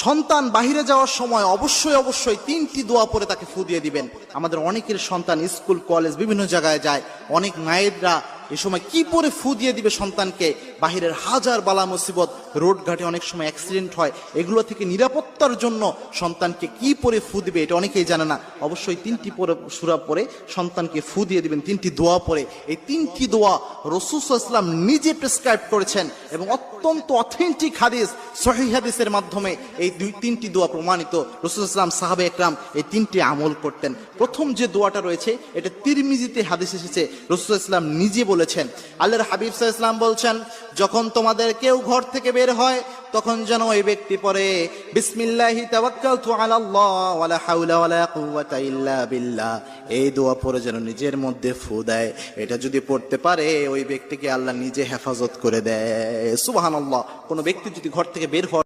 সন্তান বাহিরে যাওয়ার সময় অবশ্যই অবশ্যই 3টি দোয়া পরে তাকে ফু দিয়ে দিবেন। আমাদের অনেকের সন্তান স্কুল কলেজ বিভিন্ন জায়গায় যায়, অনেক মায়েরা এই সময় কি পরে ফু দিয়ে দিবে সন্তানকে? বাহিরের হাজার বালা মুসিবত, রোড ঘাটে অনেক সময় অ্যাক্সিডেন্ট হয়, এগুলো থেকে নিরাপত্তার জন্য সন্তানকে কি পরে ফু দিবে এটা অনেকেই জানে না। অবশ্যই 3টি পরে সূরা পরে সন্তানকে ফু দিয়ে দিবেন, 3টি দোয়া পরে। এই 3টি দোয়া রাসূল সাল্লাল্লাহু আলাইহি ওয়াসাল্লাম নিজে প্রেসক্রাইব করেছেন এবং অত্যন্ত অথেন্টিক হাদিস, সহিহ হাদিসের মাধ্যমে এই 3টি দোয়া প্রমাণিত। রাসূল সাল্লাল্লাহু আলাইহি ওয়াসাল্লাম, সাহাবে একরাম এই 3টি আমল করতেন। প্রথম যে দোয়াটা রয়েছে এটা তিরমিজিতে হাদিস এসেছে, রাসূল সাল্লাল্লাহু আলাইহি ওয়াসাল্লাম নিজে বলেছেন। আল্লাহর হাবিব সাল্লাল্লাহু আলাইহি ওয়াসাল্লাম বলছেন, যখন তোমাদের কেউ ঘর থেকে বের হয় তখন যেন ওই ব্যক্তি পড়ে বিসমিল্লাহি তাওয়াক্কালতু আলাল্লাহ ওয়ালা হাওলা ওয়ালা কুওয়াতা ইল্লা বিল্লাহ। এই দোয়া পড়ে যেন নিজের মধ্যে ফু দেয়। এটা যদি পড়তে পারে ওই ব্যক্তিকে আল্লাহ নিজে হেফাজত করে দেয়। সুবহানাল্লাহ। কোনো ব্যক্তি যদি ঘর থেকে বের হয়